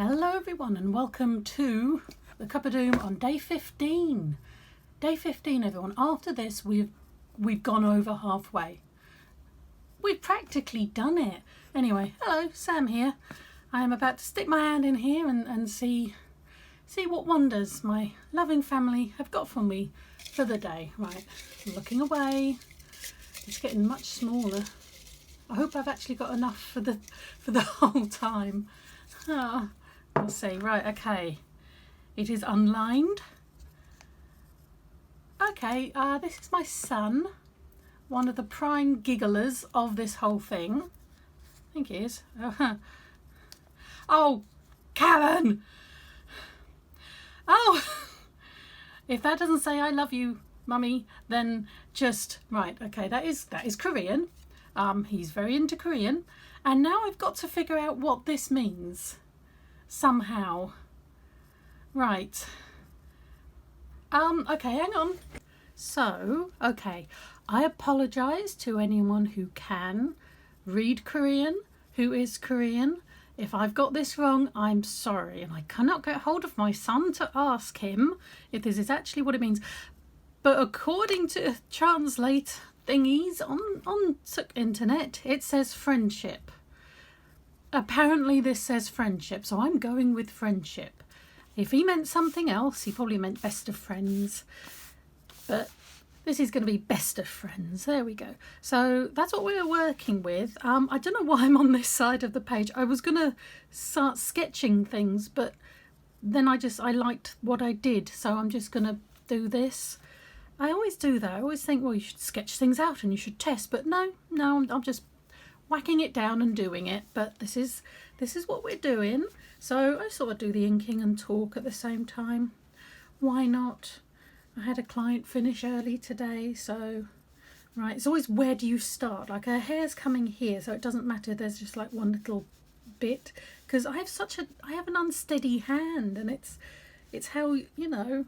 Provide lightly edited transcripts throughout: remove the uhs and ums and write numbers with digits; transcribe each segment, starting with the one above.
Hello everyone and welcome to the Cup of Doom on day 15. Day 15 everyone. After this we've gone over halfway. We've practically done it. Anyway, hello, Sam here. I am about to stick my hand in here and see what wonders my loving family have got for me for the day. Right, I'm looking away. It's getting much smaller. I hope I've actually got enough for the whole time. We'll see. Right, okay. It is unlined. Okay, this is my son, one of the prime gigglers of this whole thing. I think he is. Oh, Karen! Oh, if that doesn't say I love you, mummy, then just, right, okay, that is Korean. He's very into Korean. And now I've got to figure out what this means. Somehow. Right. Okay, hang on. So, okay. I apologise to anyone who can read Korean, who is Korean. If I've got this wrong, I'm sorry. And I cannot get hold of my son to ask him if this is actually what it means. But according to translate thingies on internet, it says friendship. Apparently this says friendship, so I'm going with friendship. If he meant something else, he probably meant best of friends. But this is going to be best of friends. There we go. So that's what we're working with. I don't know why I'm on this side of the page. I was going to start sketching things, but then I liked what I did, so I'm just going to do this. I always do that. I always think, well, you should sketch things out and you should test, but no, I'm just whacking it down and doing it. But this is what we're doing. So I sort of do the inking and talk at the same time. Why not? I had a client finish early today, so right, it's always where do you start? Like her hair's coming here, so it doesn't matter, there's just like one little bit, because I have an unsteady hand, and it's how, you know,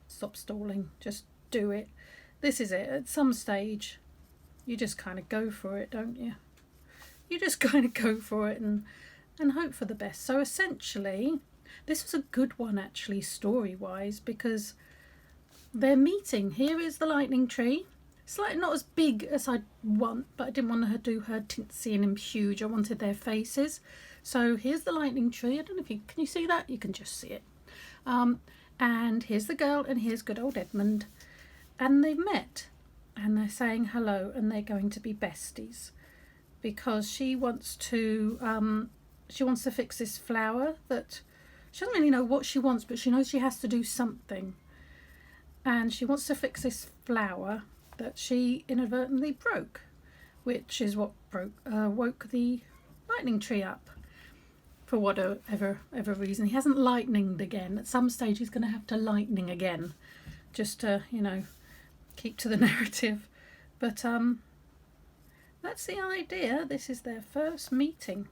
stop stalling, just do it. This is it. At some stage you just kind of go for it, don't you? You just kind of go for it and hope for the best. So essentially this was a good one actually, story wise, because they're meeting. Here is the lightning tree. It's like not as big as I want, but I didn't want her to do her tinsy and huge. I wanted their faces. So here's the lightning tree. I don't know if can you see that? You can just see it. And here's the girl, and here's good old Edmund. And they've met and they're saying hello, and they're going to be besties because she wants to fix this flower that she doesn't really know what she wants, but she knows she has to do something. And she wants to fix this flower that she inadvertently broke, which is what woke the lightning tree up for whatever reason. He hasn't lightninged again. At some stage he's going to have to lightning again, just to, you know, keep to the narrative. But that's the idea. This is their first meeting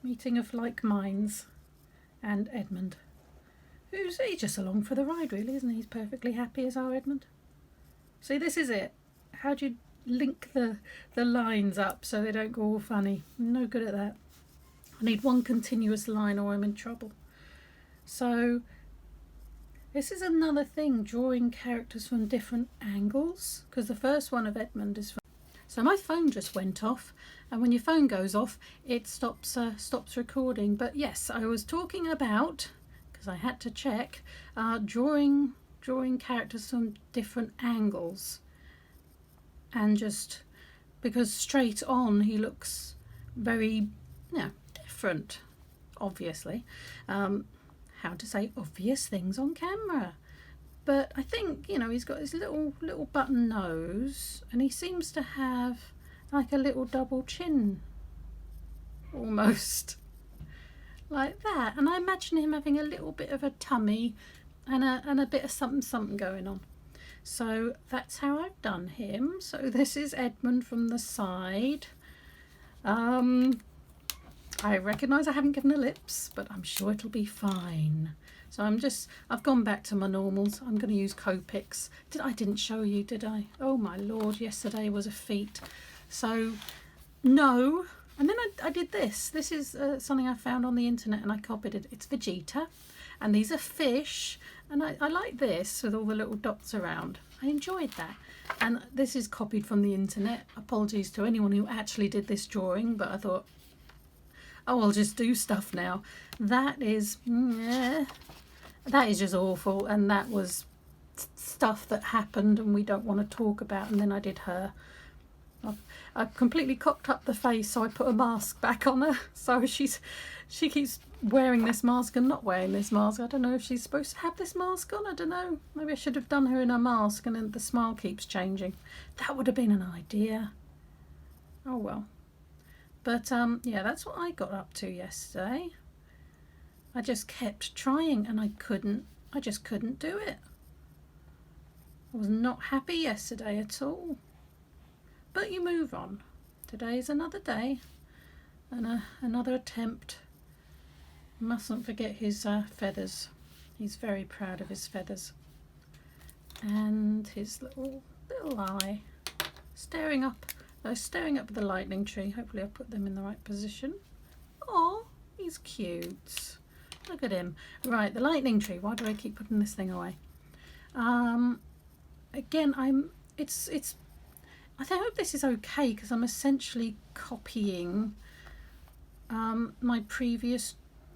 of like minds. And Edmund, he's just along for the ride really, isn't he? He's perfectly happy as our Edmund. See, this is it. How do you link the lines up so they don't go all funny? I'm no good at that. I need one continuous line or I'm in trouble. So this is another thing, drawing characters from different angles, because the first one of Edmund is from... So my phone just went off, and when your phone goes off it stops recording. But yes, I was talking about, because I had to check, drawing characters from different angles, and just because straight on he looks very, different, obviously. How to say obvious things on camera, but I think, you know, he's got his little button nose, and he seems to have like a little double chin, almost like that. And I imagine him having a little bit of a tummy and a bit of something going on. So that's how I've done him. So this is Edmund from the side. I recognise I haven't given her lips, but I'm sure it'll be fine. So I've gone back to my normals. I'm going to use Copics. I didn't show you, did I? Oh my lord, yesterday was a feat. So no, And then I did this. This is something I found on the internet and I copied it. It's Vegeta. And these are fish. And I like this with all the little dots around. I enjoyed that. And this is copied from the internet. Apologies to anyone who actually did this drawing. But I thought, oh, I'll just do stuff now. That is just awful. And that was stuff that happened and we don't want to talk about. And then I did her. I completely cocked up the face, so I put a mask back on her. So she keeps wearing this mask and not wearing this mask. I don't know if she's supposed to have this mask on. I don't know. Maybe I should have done her in a mask and then the smile keeps changing. That would have been an idea. Oh well. But yeah, that's what I got up to yesterday. I just kept trying and I just couldn't do it. I was not happy yesterday at all. But you move on. Today's another day and another attempt. Mustn't forget his feathers. He's very proud of his feathers. And his little eye. Staring up at the lightning tree. Hopefully I'll put them in the right position. Oh, he's cute. Look at him. Right, the lightning tree. Why do I keep putting this thing away? Again, I hope this is okay because I'm essentially copying my previous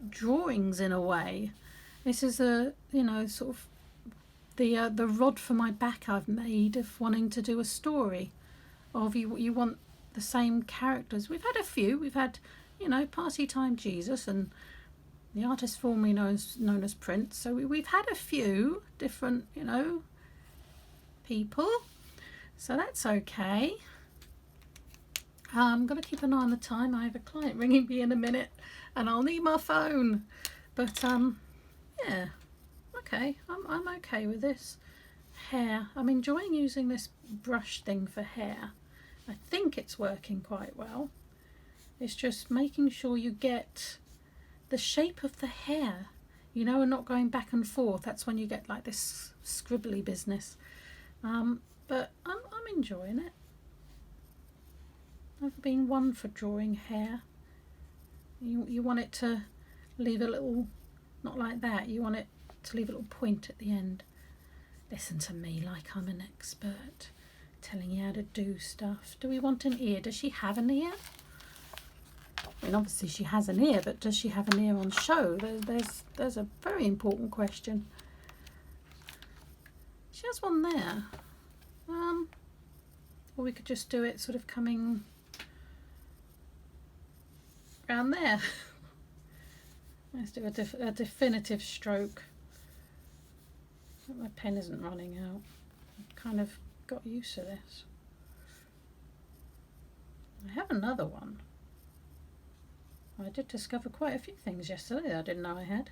drawings in a way. This is sort of the rod for my back I've made of wanting to do a story of you want the same characters. We've had a few. We've had Party Time Jesus and the artist formerly known as Prince. So we've had a few different people. So that's okay. I'm going to keep an eye on the time. I have a client ringing me in a minute and I'll need my phone. But yeah, okay. I'm okay with this. Hair. I'm enjoying using this brush thing for hair. I think it's working quite well. It's just making sure you get the shape of the hair, and not going back and forth. That's when you get like this scribbly business. But I'm enjoying it. I've been one for drawing hair. You want it to leave a little, not like that, you want it to leave a little point at the end. Listen to me like I'm an expert, telling you how to do stuff. Do we want an ear? Does she have an ear? I mean, obviously she has an ear, but does she have an ear on show? There's a very important question. She has one there. Or we could just do it sort of coming around there. Let's do a definitive stroke. My pen isn't running out. I've kind of got used to this. I have another one. I did discover quite a few things yesterday that I didn't know I had.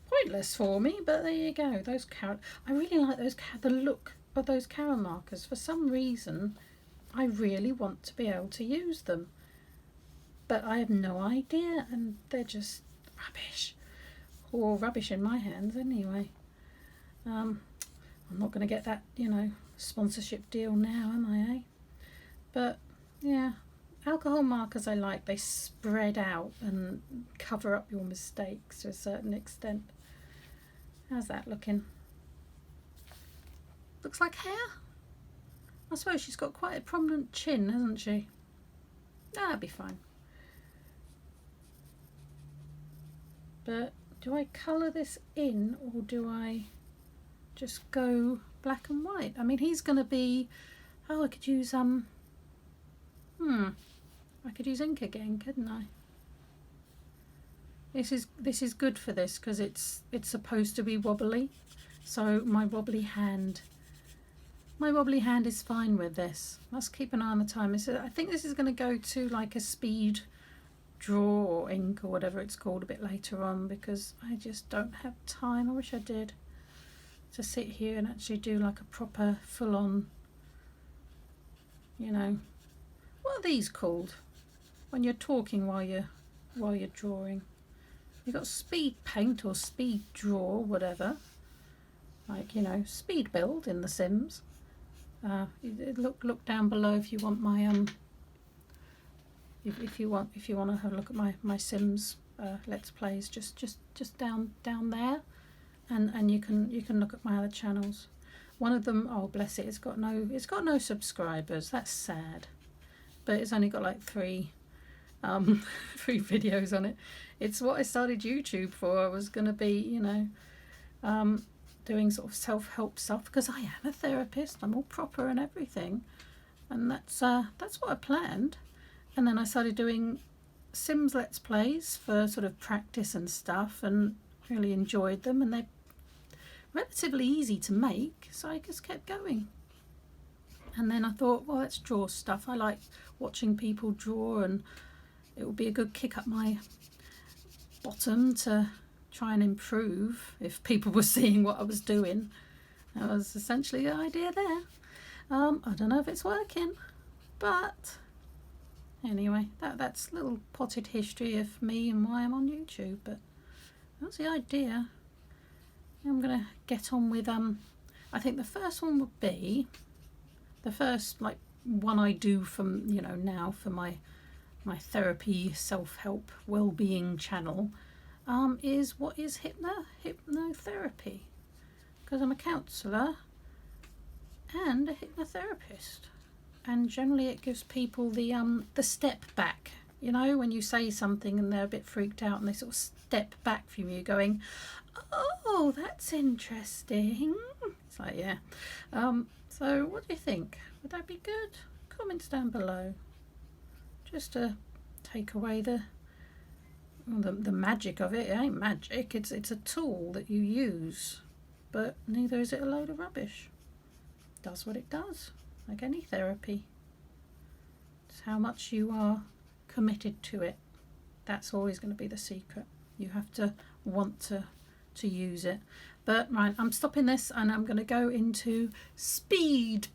Pointless for me, but there you go. Those I really like the look of those carrot markers. For some reason, I really want to be able to use them, but I have no idea, and they're just rubbish, or rubbish in my hands anyway. I'm not going to get that, sponsorship deal now, am I? But yeah, alcohol markers I like. They spread out and cover up your mistakes to a certain extent. How's that looking? Looks like hair. I suppose she's got quite a prominent chin, hasn't she? That'll be fine. But do I colour this in or do I just go black and white? I mean, he's going to be... Oh, I could use I could use ink again, couldn't I? This is good for this because it's supposed to be wobbly. So my wobbly hand is fine with this. Let's keep an eye on the time. I think this is going to go to like a speed draw or ink or whatever it's called a bit later on, because I just don't have time. I wish I did, to sit here and actually do like a proper full-on, what are these called when you're talking while you're drawing? You've got speed paint or speed draw, whatever. Like, speed build in The Sims. Look down below if you want my if you want to have a look at my Sims Let's Plays, just down there, and you can look at my other channels. One of them, oh bless it, it's got no subscribers. That's sad, but it's only got like three videos on it. It's what I started YouTube for. I was gonna be, you know, doing sort of self-help stuff because I am a therapist. I'm all proper and everything, and that's what I planned. And then I started doing Sims Let's Plays for sort of practice and stuff, and really enjoyed them, and they're relatively easy to make, so I just kept going. And then I thought, well, let's draw stuff. I like watching people draw, and it would be a good kick up my bottom to try and improve if people were seeing what I was doing. That was essentially the idea there. I don't know if it's working, but anyway, that's a little potted history of me and why I'm on YouTube, but that's the idea. I'm gonna get on with I think the first one would be the first like one I do from, you know, now for my therapy, self-help, well-being channel, is what is hypnotherapy, because I'm a counsellor and a hypnotherapist, and generally it gives people the step back, you know, when you say something and they're a bit freaked out and they sort of step back from you going, oh, that's interesting. It's like, yeah. So what do you think? Would that be good? Comments down below, just to take away the magic of it. It ain't magic, it's a tool that you use, but neither is it a load of rubbish. It does what it does, like any therapy. It's how much you are committed to it. That's always going to be the secret. You have to want to use it. But right, I'm stopping this and I'm going to go into speed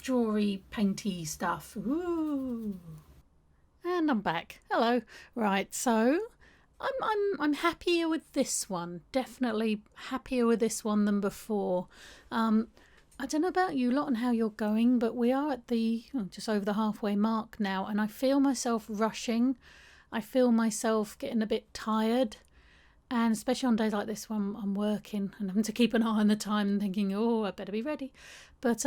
drawy painty stuff. Ooh. And I'm back. Hello. Right, so I'm happier with this one. Definitely happier with this one than before. I don't know about you lot and how you're going, but we are at the just over the halfway mark now, and I feel myself rushing. I feel myself getting a bit tired, and especially on days like this when I'm working and having to keep an eye on the time and thinking, oh, I better be ready. But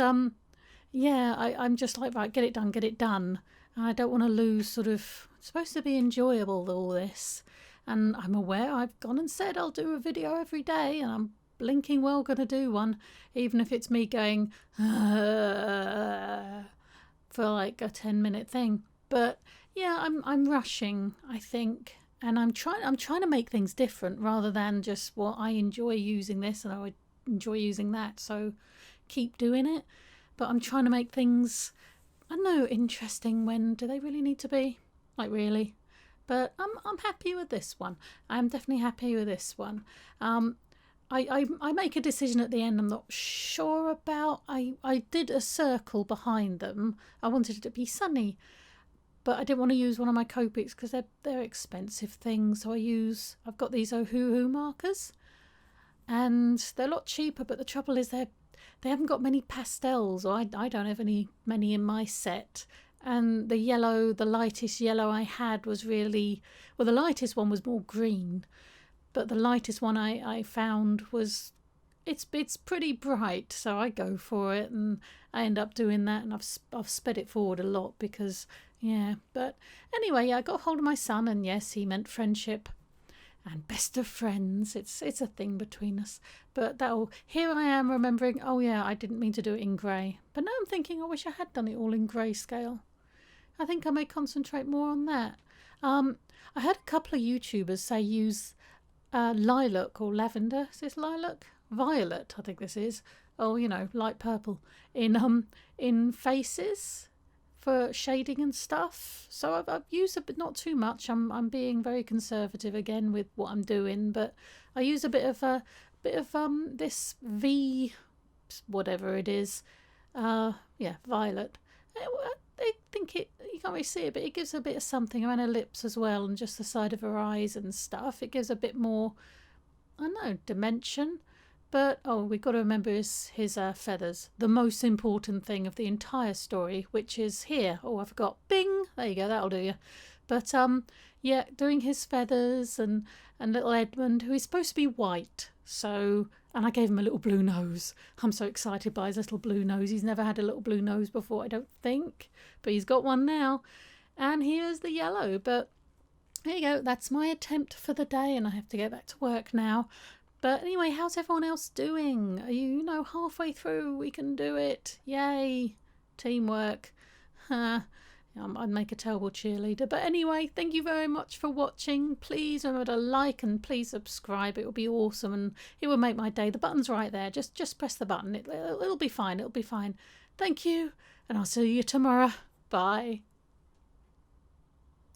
yeah, I'm just like, right, get it done. And I don't want to lose sort of, it's supposed to be enjoyable, all this. And I'm aware I've gone and said I'll do a video every day, and I'm blinking well going to do one, even if it's me going for like a 10-minute thing. But yeah, I'm rushing, I think, and I'm trying to make things different rather than just, well, I enjoy using this and I enjoy using that, so keep doing it. But I'm trying to make things, I don't know, interesting. When do they really need to be? Like, really? But I'm happy with this one. I'm definitely happy with this one. I make a decision at the end I'm not sure about. I did a circle behind them. I wanted it to be sunny, but I didn't want to use one of my Copics because they're expensive things. So I've got these DOOOOM markers, and they're a lot cheaper, but the trouble is they haven't got many pastels, or I don't have many in my set. And the lightest yellow I had was really, well, the lightest one was more green, but the lightest one I found was, it's pretty bright, so I go for it, and I end up doing that, and I've sped it forward a lot because, yeah. But anyway, I got hold of my son, and yes, he meant friendship and best of friends. It's a thing between us. But here I am remembering, oh yeah, I didn't mean to do it in grey. But now I'm thinking, I wish I had done it all in grayscale. I think I may concentrate more on that. I heard a couple of YouTubers say use lilac or lavender. Is this lilac? Violet, I think this is. Oh, you know, light purple in faces for shading and stuff. So I've used it, but not too much. I'm being very conservative again with what I'm doing, but I use a bit of this V, whatever it is. Yeah, violet. I think you can't really see it, but it gives a bit of something around her lips as well, and just the side of her eyes and stuff. It gives a bit more, I don't know, dimension. But, oh, we've got to remember his feathers. The most important thing of the entire story, which is here. Oh, I forgot. Bing! There you go, that'll do you. But, yeah, doing his feathers and little Edmund, who is supposed to be white. So, and I gave him a little blue nose. I'm so excited by his little blue nose. He's never had a little blue nose before, I don't think. But he's got one now. And here's the yellow. But there you go. That's my attempt for the day, and I have to get back to work now. But anyway, how's everyone else doing? Are you, halfway through? We can do it. Yay. Teamwork. I'd make a terrible cheerleader. But anyway, thank you very much for watching. Please remember to like and please subscribe. It will be awesome and it will make my day. The button's right there. Just press the button. It'll be fine. It'll be fine. Thank you. And I'll see you tomorrow. Bye.